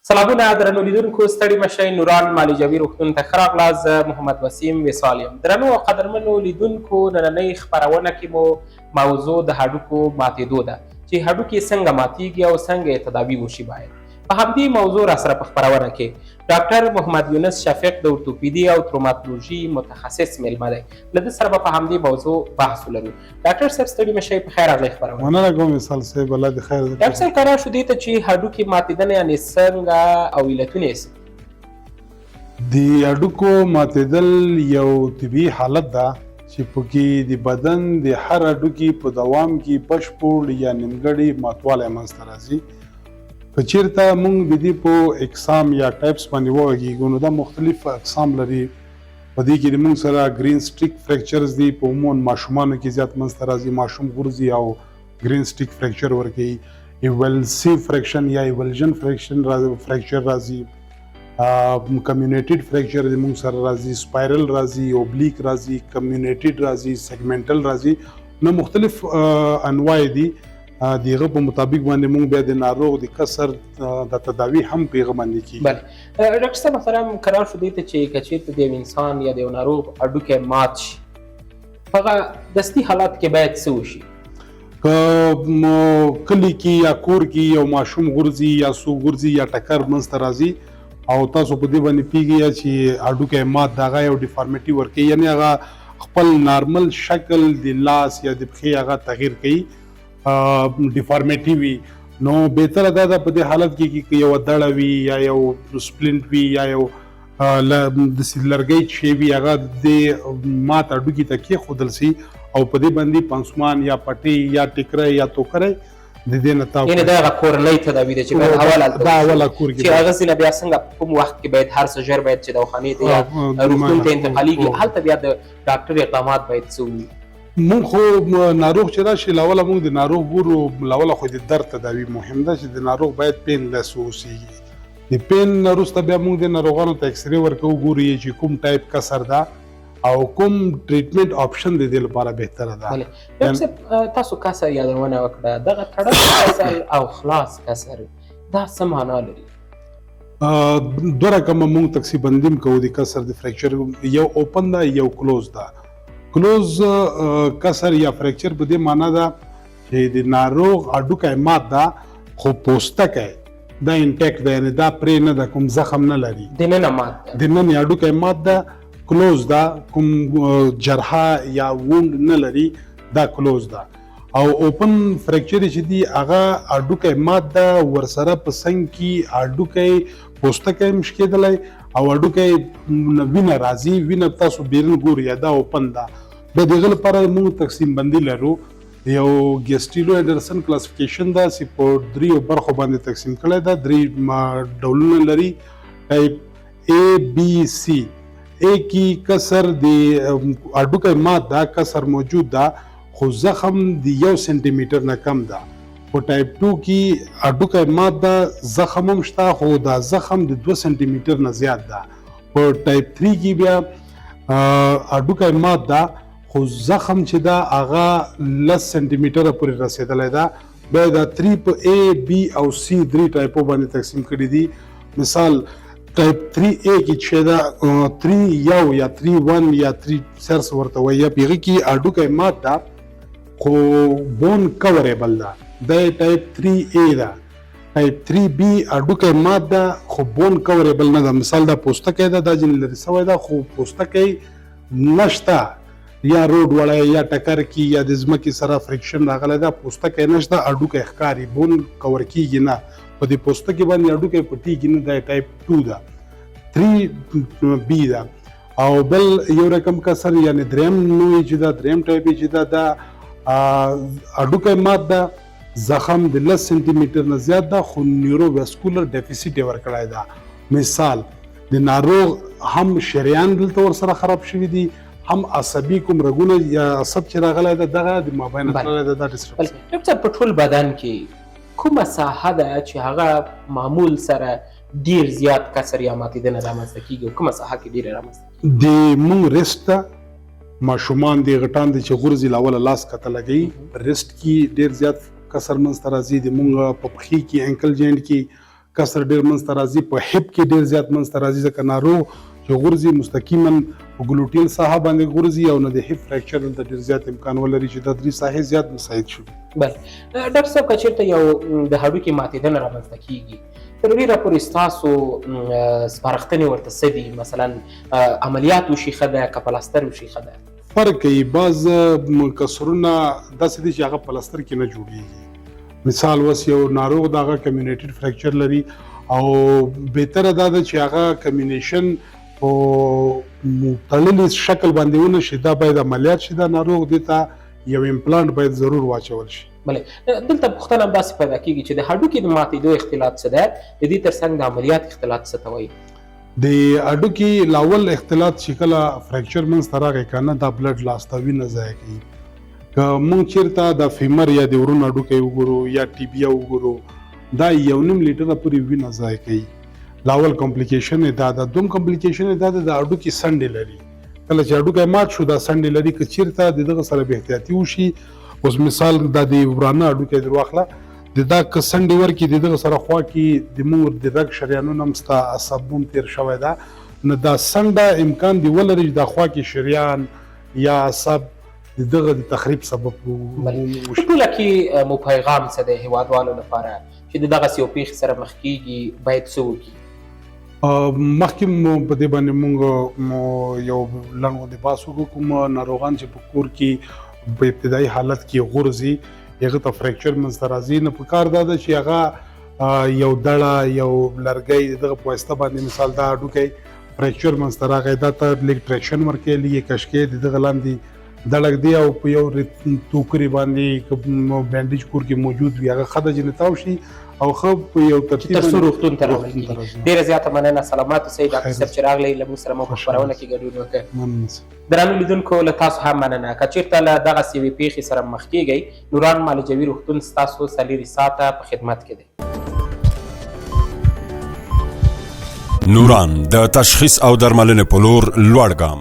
سلامونه درنو لیدونکو ستړي مشئ نوران مالجوي روغتون ته ښه راغلاست. زه محمد وسیم وصال یم. درنو او قدرمنو لیدونکو نننۍ خپرونه کې مو موضوع د هډوکو ماتېدو ده چې هډوکي څنګه ماتیږي او څنګه یې تداوي وشي. باید په همدې موضوع راسره په خپرونه کې ډاکټر محمد یونس شفیق د اورتوپیدي او تروماتولوژي متخصص میلمه دی. له ده سره به په همدې موضوع بحث ولرو. ډاکټر صاحب ستړي مشئ، په خیر راغلی خپرونه. مننه کوم وصال صاحب، الله دې خیر درکړي. ډاکټر صاحب کار شو دې ته چې هډوکي ماتېدنه یعنې څنګه او علتونه یې څه؟ د هډوکو ماتېدل یو طبیعي حالت ده چې پکې د بدن د هر هډوکي په دوام کې بشپړ یا نیمګړی ماتوالی منځته راځي. که چېرته موږ د دې په اقسام یا ټایپس باندې وغږېږو نو دا مختلف اقسام لري. په دې کې د موږ سره ګرین سټیک فریکچرز دي، په عموماً ماشومانو کې زیات منځته راځي. ماشوم غورځي او ګرین سټیک فریکچر ورکوي. ایولسیو فریکشن یا ایولژن فریکچر راځي. کمیونیټډ فریکچر د موږ سره راځي. سپایرل راځي، اوبلیک راځي، کمیونیټډ راځي، سیګمنټل راځي. نو مختلف انواع دي. د هغه په مطابق باندې موږ بیا د ناروغ د کسر د تداوي هم په هغه باندې کیږي. بله ډاکټر صاحب محترم، قرار شو دې ته چې که چېرته د یو انسان یا د یو ناروغ هډوکی مات شي، په هغه دستي حالات کې باید څه وشي؟ که کلي کې یا کور کې یو ماشوم غورځي یا څوک غورځي یا ټکر منځته راځي او تاسو په دې باندې پوهېږئ چې هډوکی مات د هغه یو ډیفارمیټي ورکوي، یعنې هغه خپل نارمل شکل د لاس یا د پښې هغه تغییر کوي، ډیفارمیټي وي. نو بهتره دا ده په دې حالت کې که یو دړه وي یا یو سپلنټ وي یا یو داسې لرګی شی وي، هغه د مات هډوکي ته کېښودل سي او په دې باندې پانسمان یا پټۍ یا ټیکری یا توکری د دې نه تاو. یعنې دا هغه کورنۍ تداوي ده چې باید دا اوله کور کې چې هغسې نه بیا څنګه په کوم وخت کې باید هر څه ژر باید چې دواخانې ته یا روغتون ته انتقالېږي، هلته بیا د ډاکټر اقدامات باید څه وي؟ مونږ خو ناروغ چې راشي لاوله مونږ د ناروغ ګورو. لاوله خو د درد تداوي مهم ده چې د ناروغ باید پین لیس اوسېږي. د پین نه وروسته بیا مونږ د ناروغانو ته ایکسرې ورکوو، ګورو یې چې کوم ټایپ کسر ده او کوم ټریټمنټ آپشن د دې لپاره بهتره ده. ډاکټر صاحب تاسو کسر یادونه وکړه، دغه تړل کسر او خلاص کسر دا څه معنا لري؟ دوه رقمه مونږ تقسیم بندیم کوو د کسر د فریکچر، یو اوپن ده یو کلوز ده. کلوز کسر یا فریکچر په دې معنا ده چې د ناروغ هډوکی مات ده خو پوستکی دا انټیکټ ده، یعنې دا پرې نه ده، کوم زخم نه لري، دننه مات ده، دننه هډوکی مات ده. کلوز ده کوم جرحه یا ووند نه لري، دا کلوز ده. او اوپن فریکچر چې دي هغه هډوکی مات ده، ورسره په څنګ کې هډوکی پوستکی هم شکېدلی او هډوکی وینه راځي. وینه تاسو بیرون ګورئ، دا اوپن ده. بیا د هغه لپاره موږ تقسیم بندي لرو. یو ګیسټیلو انډرسن کلاسیفیکیشن ده چې په دریو برخو باندې تقسیم کړی ده. درې ډولونه لري، ټایپ A B C. A کې کسر د هډوکی مات ده، کسر موجود ده خو زخم د 1 سانتي میټر نه کم ده. په ټایپ 2 کې هډوکی مات ده، زخم هم شته خو دا زخم د 2 سانتي میټر نه زیات ده. په ټایپ 3 کې بیا هډوکی مات ده خو زخم چې ده هغه 10 سانتي میټره پورې رسېدلی ده. بیا دا 3 په A B او C درې ټایپو باندې تقسیم کړي دي. مثال ټایپ 3A کې چې ده 3 یا 3-1 یا 3 سرس ورته وایي، په هغې کې هډوکی مات ده خو بون کوریبل ده، دا ټایپ 3A ده. ټایپ 3B هډوکی مات ده خو بون کوریبل نه ده. مثال دا پوستکی ده، دا ځینې لرې سوی ده خو پوستکی نشته، یا روډ وړی یا ټکر کې یا د ځمکې سره فریکشن راغلی ده، پوستکی نشته، هډوکی ښکاري، بون کور کېږي نه، په دې پوستکي باندې هډوکی پټېږي نه. دا ټایپ 2 ده. 3B ده. او بل یو رقم کسر یعنې دریم نوع چې ده، دریم ټایپ چې ده، دا هډوکی مات ده، زخم د 10 سانتي میټر نه زیات ده خو نیورو واسکولر ډیفیسیټ یې ورکړی ده. مثال د ناروغ هم شریان دلته ورسره خراب شوي دي، هم عصبي کوم رګونه یا عصب چې راغلی ده دغه د مابین تللی ده، دا ډسټربنس. ډاکټر صاحب په ټول بدن کې کومه ساحه ده چې هغه معمول سره ډیر زیات کسر یا ماتېدنه رامنځته کېږي او کومه ساحه کې ډېره رامنځته؟ د مونږ ریسټ ته ماشومان دی غټان دی چې غورځي لاوله لاس کته لګي، ریسټ کې ډیر زیات کسر منځته راځي. د مونږ په پښې کې انکل جاینټ کې کسر ډېر منځته راځي، په هپ کې ډېر زیات منځته راځي، ځکه ناروغ چې غورځي مستقیما په ګلوټین ساحه باندې غورځي او نو د هپ فریکچر دلته ډېر زیات امکان ولري چې دا درې ساحې زیات مساعد شي. بله ډاکټر صاحب، که چېرته یو د هډوکي ماتېدنه رامنځته کېږي، تر ډېره پورې ستاسو سپارښتنې ورته څه دي؟ مثلا عملیات وشي ښه ده که پلاستر وشي ښه ده؟ فرق کوي. بعض کسرونه داسې دي چې هغه پلاستر کې نه جوړېږي. مثال اوس یو ناروغ د هغه کمیونیټډ فریکچر لري او بهتره دا ده چې هغه کمیونیشن په تړلي شکل باندې ونه شي، دا باید عملیات شي. دا ناروغ دې ته یو امپلانټ باید ضرور واچول شي. بله دلته پوښتنه همداسې پیدا کېږي چې د هډوکي د ماتېدو اختلاط څه ده، د دې ترڅنګ د عملیات اختلاط څه ته وایي؟ د هډوکي لاول اختلاط چې کله فریکچر منځته راغی که نه، دا بلډ لاس ته وینه ضایع کوي. که موږ چېرته د فیمر یا د ورون هډوکی وګورو یا ټیبیا وګورو، دا 1.5 لیټره پورې وینه ضایع کوي. لاول کمپلیکیشن یې دا ده. دوم کمپلیکیشن یې دا ده د هډوکي څنډې لري. کله چې هډوکی مات شو، دا څنډې لري، که چېرته د دغه سره بې احتیاطي وشي، اوس مثال دا د ورانه هډوکی در واخله، د دا که څنډې ورکړي د دغه سره خوا کې د موږ د رګ شریانونه هم ستا عصب هم تېر شوی ده، نو دا څنډه امکان دی ولري چې دا خوا کې شریان یا عصب د دغه د تخریب سبب وشي. په ټوله کې مو پیغام څه دی هیوادوالو لپاره چې د دغسې یو پیښې سره مخ کېږي باید څه وکړي؟ مخکې مو په دې باندې موږ یو لنډ غوندې بحث وکړو. کوم ناروغان چې په کور کې په ابتدایي حالت کې غورځي، هغه ته فریکچر منځته راځي، نو پکار دا ده چې هغه یو دړه یو لرګی دغه په واسطه باندې، مثال دا هډوکی فریکچر منځته راغی، دا ته لږ ټریکشن ورکړي، لږ یې کش کړي، د دغه لاندې دړک دی او په یو ټوکري باندې بینډیج کور کې موجود وي، هغه ښه ده چې نتاو شي او ښه په یو ترتیب تر څو روغتون ته راوړل کېږي. ډېره زیاته مننه. سلامات اوسئ ډاکټر صاحب چې راغلی، له موږ سره مو په خپرونه کې ګډون وکړ. درنو لیدونکو، له تاسو هم مننه. که چېرته له دغسې یوې پیښې سره مخ کېږئ، نوران معالجوي روغتون ستاسو 4 ساعته په خدمت کې دی. نوران د تشخیص او درملنې په لور لوړ ګام.